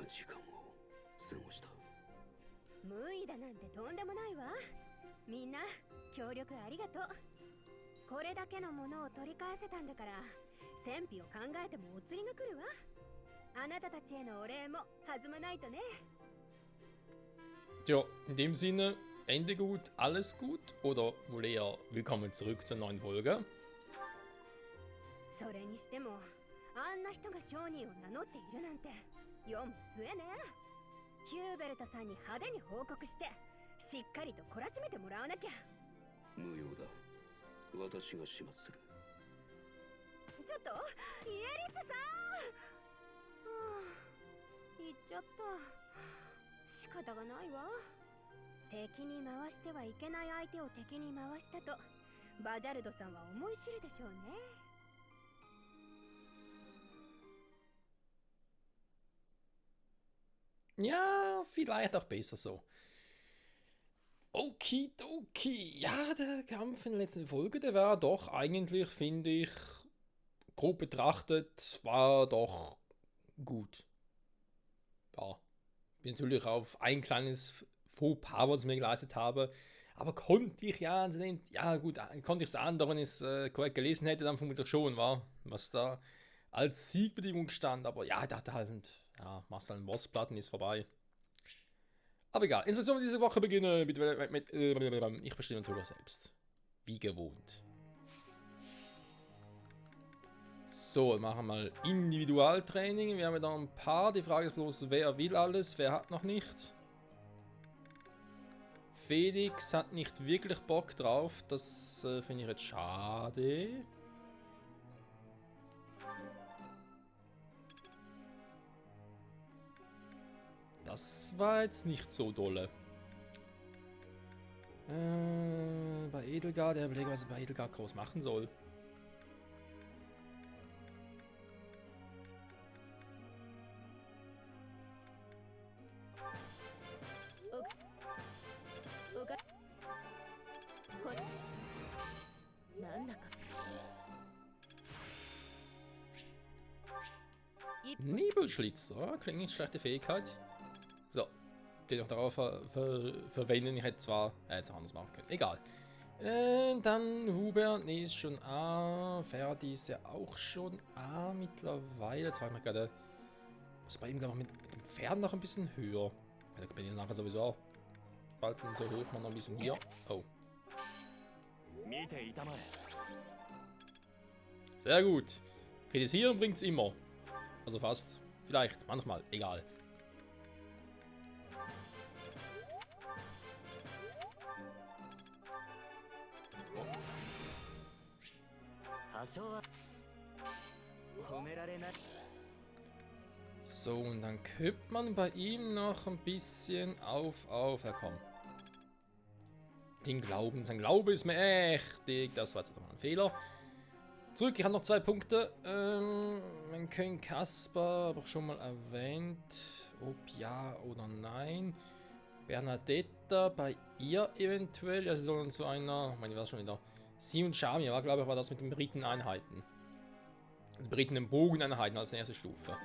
時間を過ごした。無意だなんてとんでもないわ。みんな協力ありがとう。これだけのものを取り返せたんだから、戦費を考えてもお釣りが来るわ。あなたたちへのお礼も弾まないとね。Tja, in dem Sinne, Ende gut, alles gut oder wohl eher willkommen zurück zur neuen Folge. それにしても、あんな人が商人を名乗っているなんて世も末ね。ヒューベルトさんに派手に報告して、しっかりと懲らしめてもらわなきゃ。無用だ。私が始末する。ちょっとイエリッツさん、行っちゃった。仕方がないわ。敵に回してはいけない相手を敵に回したとバジャルドさんは思い知るでしょうね。Ja, vielleicht auch besser so. Okidoki. Ja, der Kampf in der letzten Folge, der war doch eigentlich, finde ich, grob betrachtet, war doch gut. Ja, bin natürlich auf ein kleines Fauxpas, was ich mir geleistet habe. Aber konnte ich ja, ja gut, konnte ich es anderen wenn ich es korrekt gelesen hätte, dann vermutlich schon, war, was da als Siegbedingung stand. Aber ja, ich dachte halt, ja, machst halt einen Bossplatten, ist vorbei. Aber egal, Instruktion diese Woche beginne mit ich bestimme natürlich selbst. Wie gewohnt. So, machen wir mal Individualtraining. Wir haben da ein paar. Die Frage ist bloß, wer will alles, wer hat noch nicht. Felix hat nicht wirklich Bock drauf. Das finde ich jetzt schade. Das war jetzt nicht so dolle. Bei Edelgard, der überlege, was ich bei Edelgard groß machen soll. Nebelschlitzer, klingt nicht schlechte Fähigkeit. So, den noch darauf verwenden. Ich hätte zwar jetzt anders machen können. Egal. Dann Hubert, nee, ist schon A. Ferdi ist ja auch schon A mittlerweile. Jetzt frage ich mich gerade, was bei ihm glaube ich mit dem Pferd noch ein bisschen höher. Da bin ich nachher sowieso auch bald so hoch, noch ein bisschen hier. Oh. Sehr gut. Kritisieren bringt's immer. Also fast. Vielleicht, manchmal, egal. So, und dann könnte man bei ihm noch ein bisschen auf, ja komm. Den Glauben, sein Glaube ist mir mächtig. Das war jetzt doch mal ein Fehler. Zurück, ich habe noch 2 Punkte. Man kann Kasper, aber schon mal erwähnt. Ob ja oder nein. Bernadetta, bei ihr eventuell. Ja, sie sollen zu einer, ich meine, ich war schon wieder. Sie und Shamia war, glaube ich, war das mit den Briteneinheiten. Die Briten im Bogeneinheiten als erste Stufe.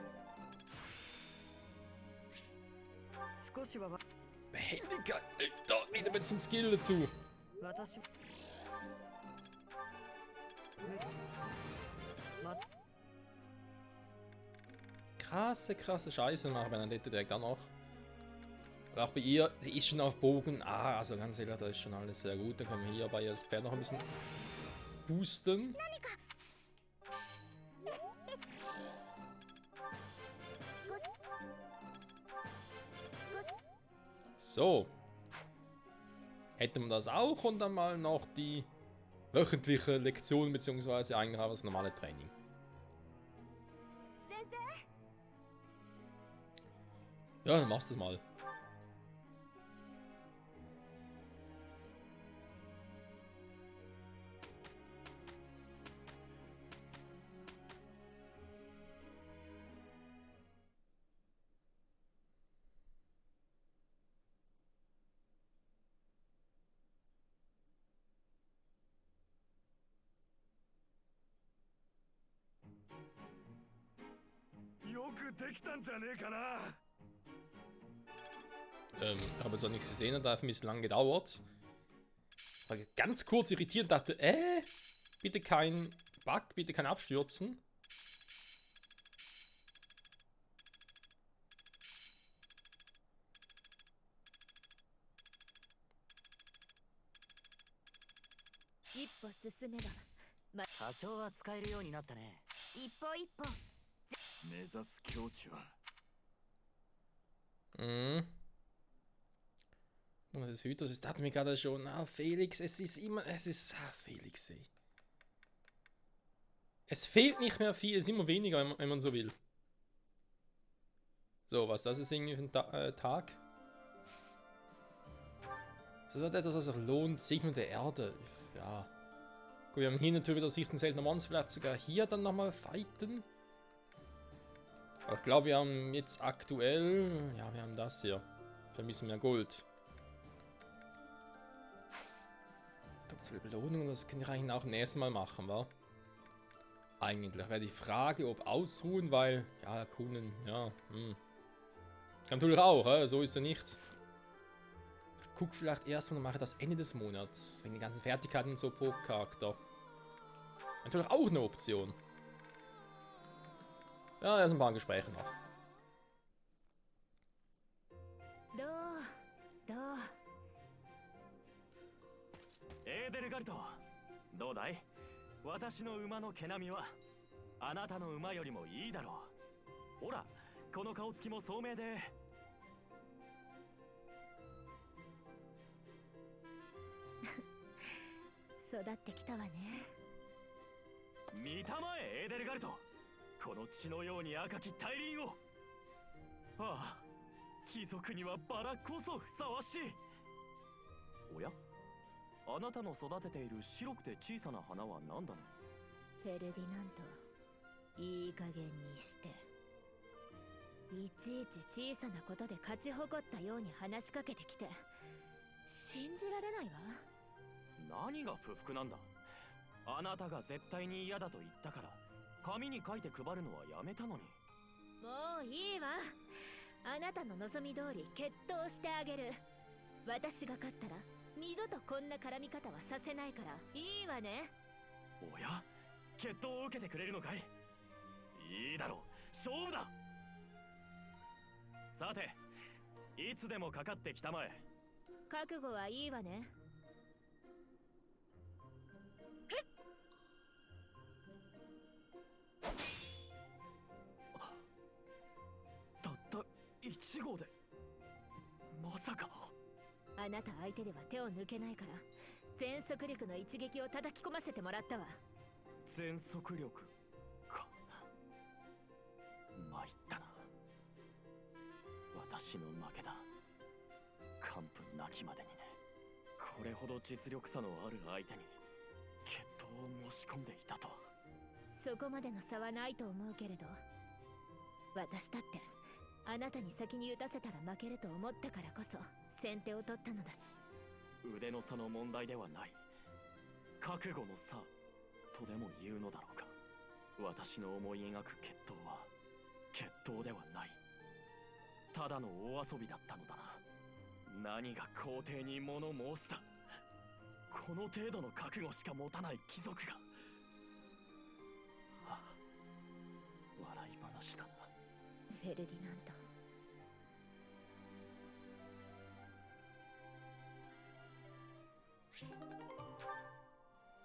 Behendigkeit, da wieder ein bisschen Skill dazu. Krasse Scheiße machen Bernadette direkt auch noch. Aber auch bei ihr, sie ist schon auf Bogen. Ah, also ganz ehrlich, das ist schon alles sehr gut. Dann können wir hier bei ihr das Pferd noch ein bisschen boosten. So. Hätten wir das auch und dann mal noch die wöchentliche Lektion, beziehungsweise eigentlich auch das normale Training. Ja, dann machst du es mal. Ich habe jetzt auch nichts gesehen, hat einfach ein bisschen lang gedauert. War ganz kurz irritiert und dachte, bitte kein Bug, bitte kein Abstürzen. Mhm. Und das Hüters, das dachte mir gerade schon, Felix, es ist Felix, ey. Es fehlt nicht mehr viel, es ist immer weniger, wenn man so will. So, was das ist irgendwie für ein Tag? So, das ist etwas, was sich lohnt, Segnung der Erde. Ja. Gut, wir haben hier natürlich wieder Sicht und seltener Monster, vielleicht sogar hier dann nochmal fighten. Aber ich glaube, wir haben jetzt aktuell, ja, wir haben das hier. Vermissen mehr Gold. Zur Belohnung, das können wir eigentlich auch nächstes Mal machen, wa? Eigentlich wäre die Frage, ob ausruhen, weil, ja, erkunden, ja, Kann natürlich auch, so ist er nicht. Guck vielleicht erstmal und mache das Ende des Monats, wegen den ganzen Fertigkeiten und so pro Charakter. Natürlich auch eine Option. Ja, erst ein paar Gespräche noch. エーデルガルト、どうだい？私の馬の毛並みはあなたの馬よりもいいだろう。ほら、この顔つきも聡明で。育ってきたわね。見たまえ、エーデルガルト。この血のように赤き大輪を。ああ、貴族にはバラこそふさわしい。おや？あなたの育てている白くて小さな花は何だね。フェルディナント、いい加減にして。いちいち小さなことで勝ち誇ったように話しかけてきて、信じられないわ。何が不服なんだ。あなたが絶対に嫌だと言ったから紙に書いて配るのはやめたのに。もういいわ。あなたの望み通り決闘してあげる。私が勝ったら二度とこんな絡み方はさせないからいいわね。おや、決闘を受けてくれるのかい。いいだろう、勝負だ。さて、いつでもかかってきたまえ。覚悟はいいわね。たった1号で、まさか。あなた相手では手を抜けないから全速力の一撃を叩き込ませてもらったわ。全速力か。参ったな。私の負けだ。完膚なきまでにね。これほど実力差のある相手に決闘を申し込んでいたとは。そこまでの差はないと思うけれど、私だってあなたに先に打たせたら負けると思ったからこそ先手を取ったのだし。腕の差の問題ではない、覚悟の差とでも言うのだろうか。私の思い描く決闘は決闘ではない、ただの大遊びだったのだな。何が皇帝に物申すだ。この程度の覚悟しか持たない貴族が。ああ、笑い話だな。フェルディナント、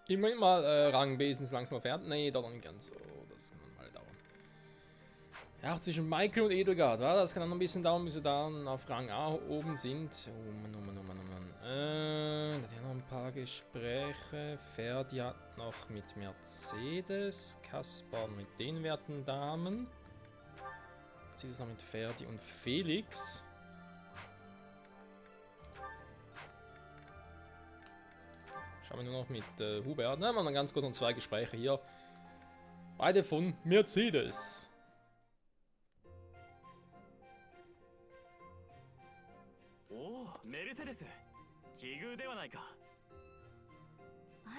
Die Moment mal, Rangbesen ist langsam fertig. Nee, dauert noch nicht ganz so. Das kann man mal dauern. Ja, zwischen Michael und Edelgard, wa? Das kann dann noch ein bisschen dauern, bis wir dann auf Rang A oben sind. Oh Mann, oh Mann, oh Mann, oh Mann. Da hat ja noch ein paar Gespräche. Ferdi hat noch mit Mercedes. Kaspar mit den werten Damen. Mercedes noch mit Ferdi und Felix. Schauen wir nur noch mit Hubert. Na, mal ganz kurz noch zwei Gespräche hier. Beide von Mercedes. おお、メルセデス。奇遇ではないか。あら、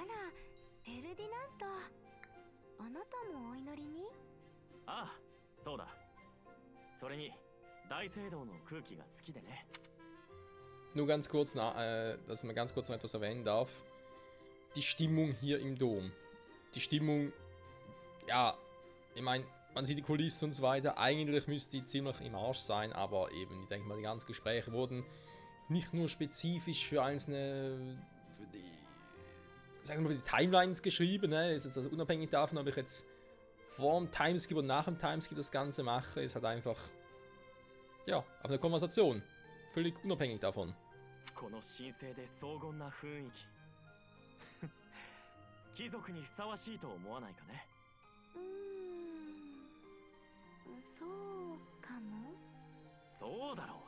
フェルディナント、あなたもお祈りに？ああ、そうだ。それに大聖堂の空気が好きでね。nur ganz kurz, dass man ganz kurz noch etwas erwähnen darf. Die Stimmung hier im Dom. Die Stimmung, ja, ich meine, man sieht die Kulisse und so weiter. Eigentlich müsste die ziemlich im Arsch sein, aber eben, ich denke mal, die ganzen Gespräche wurden nicht nur spezifisch für einzelne, für die, sagen wir mal, für die Timelines geschrieben. Ne? Ist jetzt also unabhängig davon, ob ich jetzt vor dem Timeskip und nach dem Timeskip das Ganze mache, ist halt einfach, ja, auf eine Konversation. Völlig unabhängig davon. この神聖で荘厳な雰囲気貴族にふさわしいと思わないかね。そうかも。そうだろ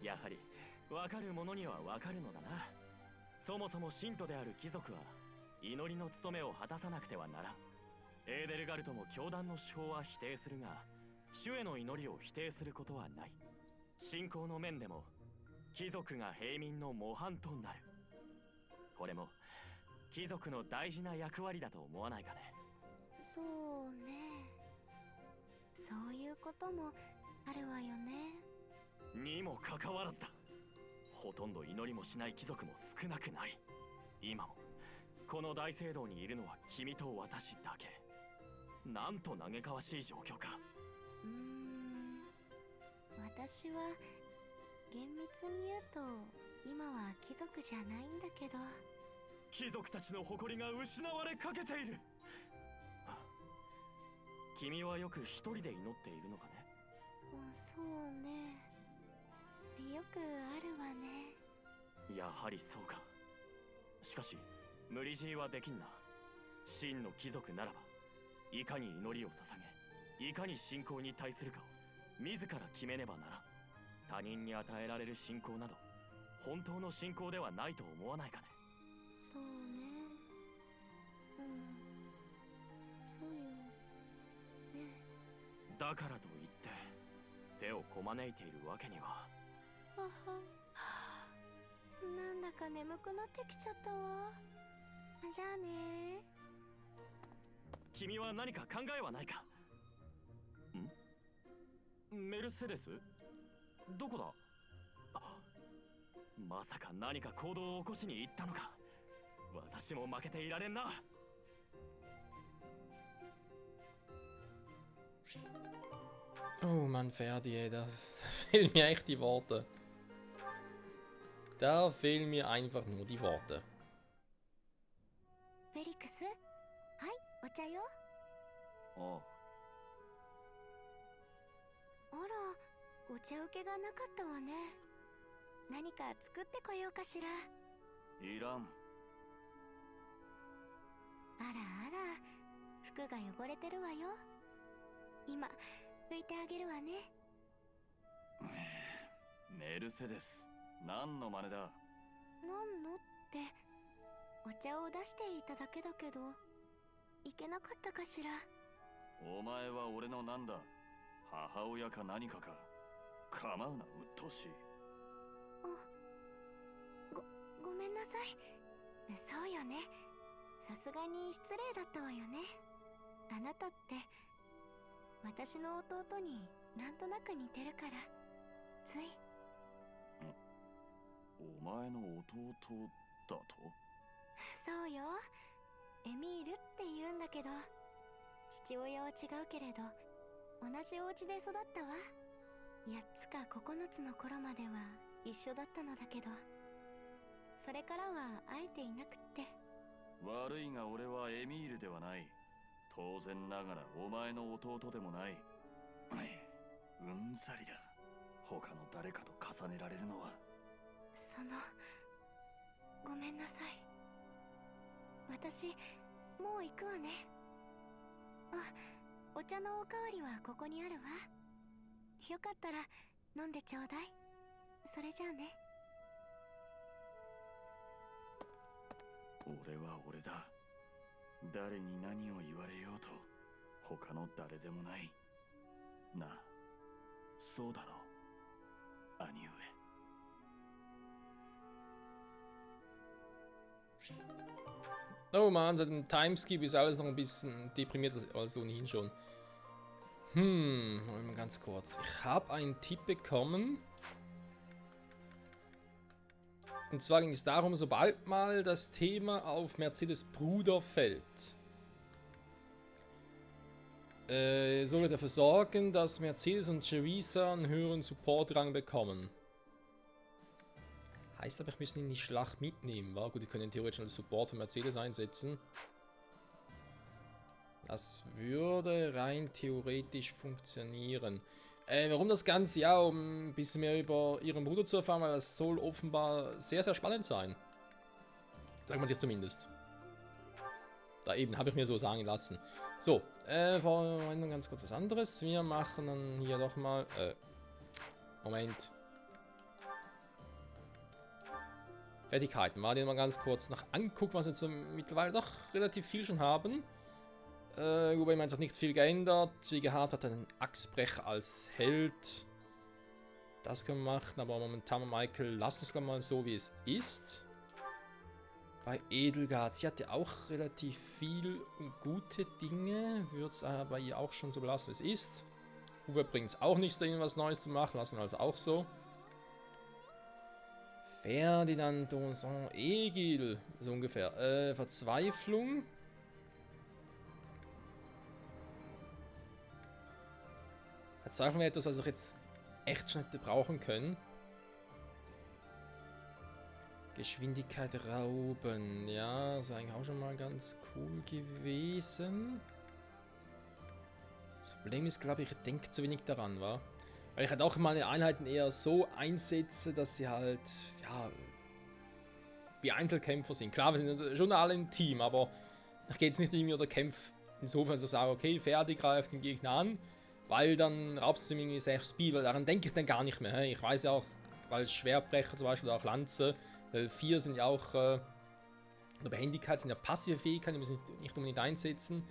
う。やはり分かる者には分かるのだな。そもそも信徒である貴族は祈りの務めを果たさなくてはならん。エーデルガルトも教団の手法は否定するが、主への祈りを否定することはない。信仰の面でも貴族が平民の模範となる。これも貴族の大事な役割だと思わないかね。そうね。そういうこともあるわよね。にもかかわらずだ。ほとんど祈りもしない貴族も少なくない。今もこの大聖堂にいるのは君と私だけ。なんと嘆かわしい状況か。私は厳密に言うと今は貴族じゃないんだけど。貴族たちの誇りが失われかけている。君はよく一人で祈っているのかね。そうね。よくあるわね。やはりそうか。しかし無理強いはできんな。真の貴族ならばいかに祈りを捧げ、いかに信仰に対するかを自ら決めねばならん。他人に与えられる信仰など本当の信仰ではないと思わないかね。そうね。そうよね。だからといって手をこまねいているわけには。なんだか眠くなってきちゃったわ。じゃあね。君は何か考えはないか。メルセデス？どこだ？まさか何か行動を起こしに行ったのか。私も負けていられんな。Oh Mann, Ferdi, ey, da fehlen mir echt die Worte. Da fehlen mir einfach nur die Worte. フェリクス、はい、お茶よ。ああら、お茶受けがなかったわね。何か作ってこようかしら。いらん。あらあら、服が汚れてるわよ。今、拭いてあげるわね。メルセデス、何の真似だ。なんのって、お茶を出していただけだけど、いけなかったかしら。お前は俺のなんだ、母親か何かか。構うな、うっとうしい。ごめんなさい。そうよね。さすがに失礼だったわよね。あなたって私の弟になんとなく似てるからつい。お前の弟だと？そうよ。エミールって言うんだけど、父親は違うけれど同じお家で育ったわ。8つか9つの頃までは一緒だったのだけど、それからは会えていなくって。悪いが俺はエミールではない。当然ながらお前の弟でもない。うんざりだ。他の誰かと重ねられるのは。ごめんなさい。私もう行くわね。お茶のおかわりはここにあるわ。よかったら飲んでちょうだい。それじゃあね。俺は俺だ。誰に何を言われようと他の誰でもない。なあ、そうだろう、兄上。Oh Mann, seit dem Timeskip ist alles noch ein bisschen deprimiert als ohnehin schon. Mal ganz kurz. Ich habe einen Tipp bekommen. Und zwar ging es darum, sobald mal das Thema auf Mercedes Bruder fällt, soll er dafür sorgen, dass Mercedes und Cerisa einen höheren Supportrang bekommen. Heißt aber, ich müsste ihn in die Schlacht mitnehmen, wa? Gut, die können theoretisch als Support von Mercedes einsetzen. Das würde rein theoretisch funktionieren. Warum das Ganze? Ja, um ein bisschen mehr über ihren Bruder zu erfahren, weil das soll offenbar sehr, sehr spannend sein. Sagt man sich zumindest. Da eben, habe ich mir so sagen lassen. So, noch ganz kurz was anderes. Wir machen dann hier doch mal... Moment. Fertigkeiten. Mal den mal ganz kurz noch angucken, was wir jetzt so mittlerweile doch relativ viel schon haben. Wobei man hat nicht viel geändert. Wie gehabt hat einen Axtbrecher als Held. Das können wir machen, aber momentan, Michael, lass es mal so, wie es ist. Bei Edelgard, sie hat ja auch relativ viel und gute Dinge. Würde es aber ihr auch schon so belassen, wie es ist. Huber bringt es auch nichts, da irgendwas Neues zu machen. Lassen wir also auch so. Ferdinand Donson, Egil, so ungefähr. Verzweiflung. Verzweiflung wäre etwas, was ich jetzt echt schon hätte brauchen können. Geschwindigkeit rauben. Ja, das ist eigentlich auch schon mal ganz cool gewesen. Das Problem ist, glaube ich, denke zu wenig daran, wa? Weil ich halt auch meine Einheiten eher so einsetze, dass sie halt, ja, wie Einzelkämpfer sind. Klar, wir sind schon alle im Team, aber ich gehe jetzt nicht irgendwie oder kämpfe insofern, dass ich sage, okay, fertig, greift den Gegner an, weil dann raubst du mir irgendwie 6 Speed, weil daran denke ich dann gar nicht mehr. Ich weiß ja auch, weil Schwertbrecher zum Beispiel oder auch Lanze, weil 4 sind ja auch, oder Behendigkeit sind ja passive Fähigkeiten, die muss ich nicht unbedingt einsetzen.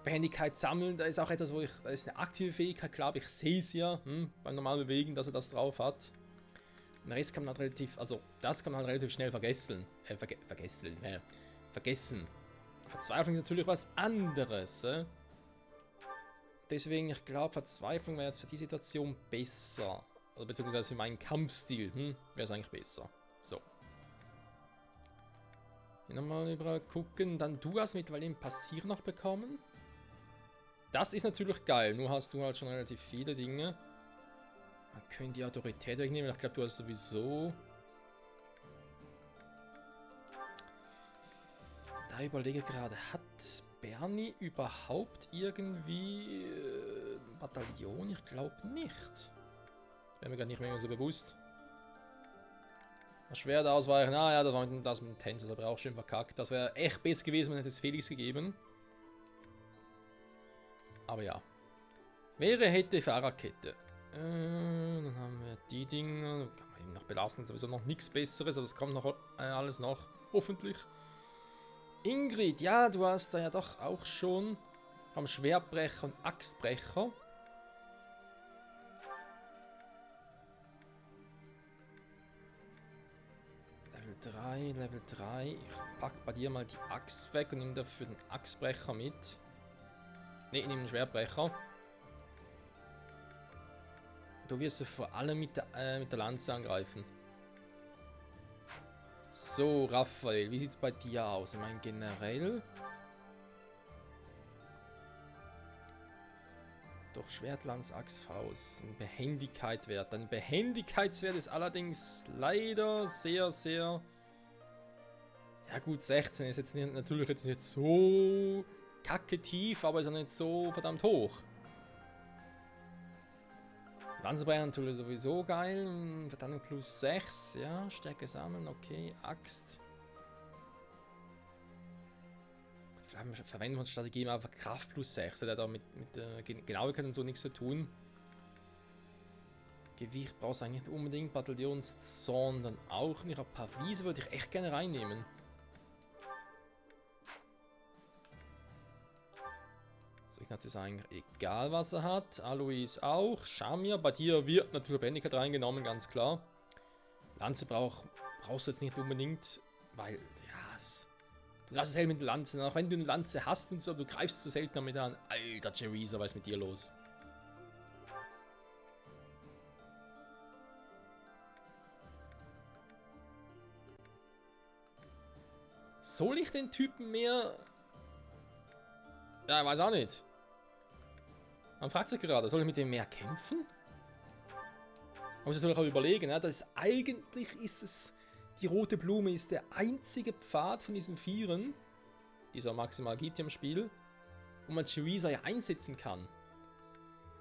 Behendigkeit sammeln, da ist auch etwas, da ist eine aktive Fähigkeit, glaube ich, sehe es ja, beim normalen Bewegen, dass er das drauf hat. Und der Rest kann man halt relativ, also das kann man halt relativ schnell vergessen. Vergessen. Verzweiflung ist natürlich was anderes. Deswegen, ich glaube, Verzweiflung wäre jetzt für die Situation besser. Oder beziehungsweise für meinen Kampfstil, wäre es eigentlich besser. So. Hier nochmal überall gucken. Dann du hast mit Valim Passier noch bekommen. Das ist natürlich geil. Nur hast du halt schon relativ viele Dinge. Man könnte die Autorität wegnehmen. Ich glaube, du hast sowieso... Da überlege ich gerade, hat Bernie überhaupt irgendwie ein Bataillon? Ich glaube nicht. Wäre mir gar nicht mehr so bewusst. Das Schwert ausweichen, ja, das war das mit dem Tänzer, das habe ich auch schön verkackt. Das wäre echt besser gewesen, man hätte es Felix gegeben. Aber ja. Wäre, hätte, Fahrradkette. Dann haben wir die Dinge. Kann man eben noch belassen, sowieso noch nichts Besseres, aber es kommt noch alles noch, hoffentlich. Ingrid, ja, du hast da ja doch auch schon am Schwertbrecher und Axtbrecher. Level 3. Ich pack bei dir mal die Axt weg und nehme dafür den Axtbrecher mit. Ne, ich nehme den Schwertbrecher. Du wirst vor allem mit der Lanze angreifen. So, Raphael, wie sieht es bei dir aus? Ich meine, generell... Doch Schwertlanz, Axt, Faust. Ein Behendigkeit-Wert. Ein Behendigkeitswert ist allerdings leider sehr, sehr... Ja gut, 16 ist jetzt nicht, natürlich jetzt nicht so kacke tief, aber ist auch nicht so verdammt hoch. Lanzenbrecher natürlich sowieso geil. Verteidigung plus 6. Ja, Stärke sammeln, okay. Axt. Vielleicht verwenden wir uns Strategie einfach Kraft plus 6. Der hat da mit der Genauigkeit und so nichts zu tun. Gewicht brauchst du eigentlich nicht unbedingt. Bataillonszorn dann auch nicht. Aber Pavis würde ich echt gerne reinnehmen. So, Ignaz ist eigentlich egal, was er hat. Alois auch. Shamir, bei dir wird natürlich Lebendigkeit reingenommen, ganz klar. Lanze brauchst du jetzt nicht unbedingt, weil, ja, du hast es halt mit der Lanze. Auch wenn du eine Lanze hast und so, du greifst so selten damit an. Alter, Cerisa, was ist mit dir los? soll ich den Typen mehr... Ja, ich weiß auch nicht. Man fragt sich gerade, soll ich mit dem mehr kämpfen? Man muss natürlich auch überlegen, ne? Eigentlich ist es... Die rote Blume ist der einzige Pfad von diesen Vieren, die es auch maximal gibt hier im Spiel, wo man Theresa ja einsetzen kann.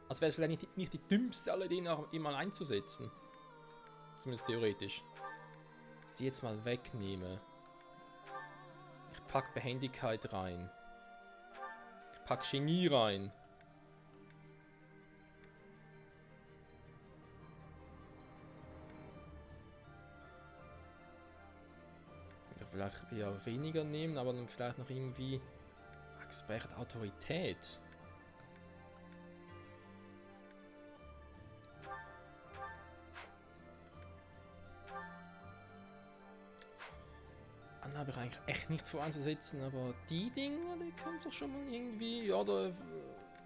Also wäre es vielleicht nicht die dümmste aller Ideen, auch immer einzusetzen. Zumindest theoretisch. Sie jetzt mal wegnehme. Ich pack Behendigkeit rein. Ich pack Genie rein. Ja, vielleicht eher weniger nehmen, aber dann vielleicht noch irgendwie Expert Autorität. Habe ich eigentlich echt nicht vor anzusetzen, aber die Dinge, die können sich schon mal irgendwie, ja, da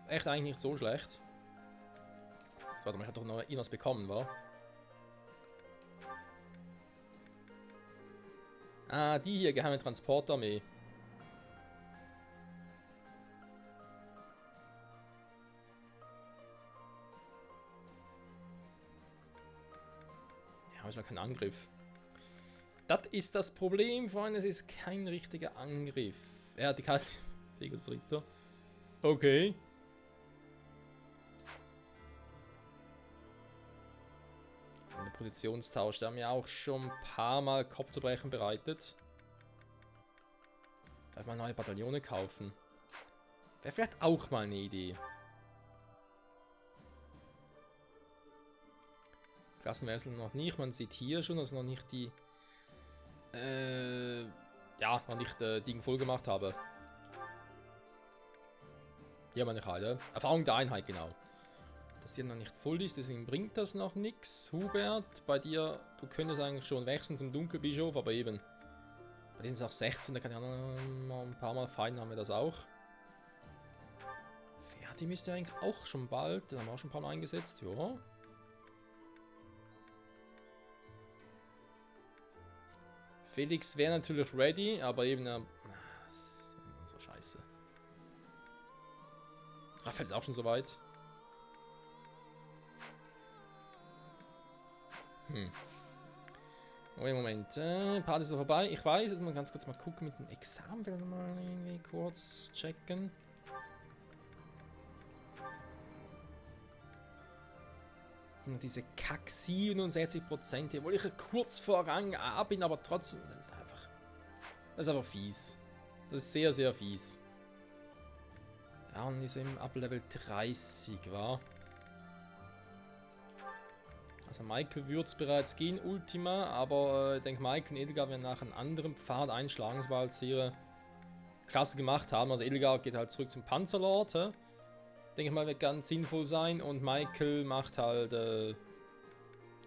echt eigentlich nicht so schlecht. So, warte mal, ich habe doch noch irgendwas bekommen, wa? Ah, die hier, geheime Transportarmee. Ja, ist ja kein Angriff. Das ist das Problem, Freunde, es ist kein richtiger Angriff. Er hat die Kaste. Pegasus Ritter. Okay. Und der Positionstausch, der hat mir auch schon ein paar Mal Kopfzerbrechen bereitet. Darf mal neue Bataillone kaufen. Wäre vielleicht auch mal eine Idee. Klassenwechsel noch nicht, man sieht hier schon, dass noch nicht die... ja, noch nicht Ding voll gemacht habe. Hier meine Heile. Erfahrung der Einheit, genau. Dass die noch nicht voll ist, deswegen bringt das noch nichts. Hubert, bei dir, du könntest eigentlich schon wechseln zum Dunkelbischof, aber eben. Bei denen ist auch 16, da kann ich auch noch ein paar Mal fein, haben wir das auch. Ferdi müsste eigentlich auch schon bald, den haben wir auch schon ein paar Mal eingesetzt, ja. Felix wäre natürlich ready, aber eben so scheiße. Raphael ist auch schon soweit. Oh, Moment. Part ist noch vorbei. Ich weiß, jetzt mal ganz kurz mal gucken mit dem Examen. Will ich mal irgendwie kurz checken. Diese Kack 67%, obwohl ich kurz vor Rang A bin, aber trotzdem, das ist einfach fies. Das ist sehr, sehr fies. Ja, und ist eben ab Level 30, war. Also Michael würde es bereits gehen, Ultima, aber ich denke, Michael und Edelgard werden nach einem anderen Pfad einschlagen, sobald sie ihre Klasse gemacht haben. Also Edelgard geht halt zurück zum Panzerlord, denke ich mal, wird ganz sinnvoll sein. Und Michael macht halt,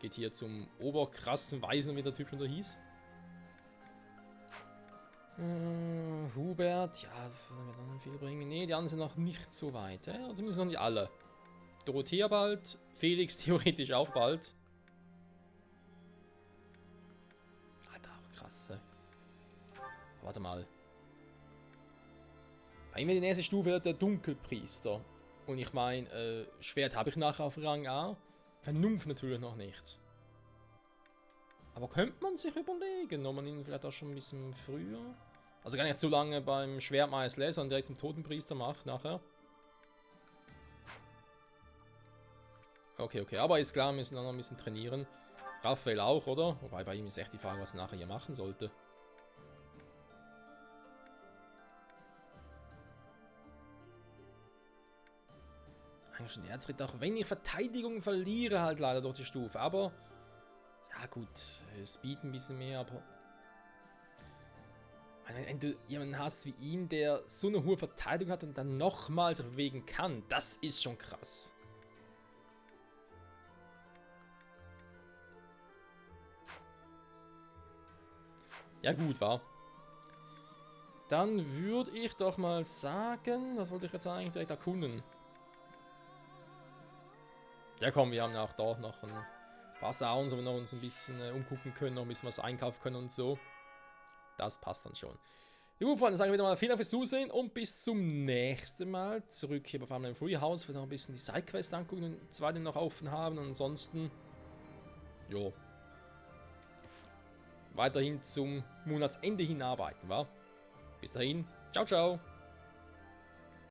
geht hier zum oberkrassen Weisen, wie der Typ schon da hieß. Hubert, ja, wird dann viel bringen. Ne, die anderen sind noch nicht so weit. Zumindest noch nicht alle. Dorothea bald, Felix theoretisch auch bald. Alter, auch krass. Warte mal. Bei ihm die nächste Stufe der Dunkelpriester. Und ich meine, Schwert habe ich nachher auf Rang A. Vernunft natürlich noch nicht. Aber könnte man sich überlegen, ob man ihn vielleicht auch schon ein bisschen früher... Also gar nicht so lange beim Schwertmeister lässt und direkt zum Totenpriester macht nachher. Okay, aber ist klar, wir müssen dann noch ein bisschen trainieren. Raphael auch, oder? Wobei bei ihm ist echt die Frage, was er nachher hier machen sollte. Eigentlich schon Erzritter, auch wenn ich Verteidigung verliere, halt leider durch die Stufe. Aber, ja gut, Speed ein bisschen mehr, aber... Wenn du jemanden hast wie ihn, der so eine hohe Verteidigung hat und dann nochmal sich bewegen kann, das ist schon krass. Ja gut, war. Dann würde ich doch mal sagen, das wollte ich jetzt eigentlich direkt erkunden. Ja komm, wir haben ja auch dort noch ein paar Sounds, wo wir noch uns ein bisschen umgucken können, noch ein bisschen was einkaufen können und so. Das passt dann schon. Jo, Freunde, sagen wir wieder mal vielen Dank fürs Zusehen und bis zum nächsten Mal. Zurück hier bei Family Free House, für noch ein bisschen die Sidequest angucken und zwei noch offen haben. Und ansonsten, jo, weiterhin zum Monatsende hinarbeiten, wa? Bis dahin, ciao, ciao.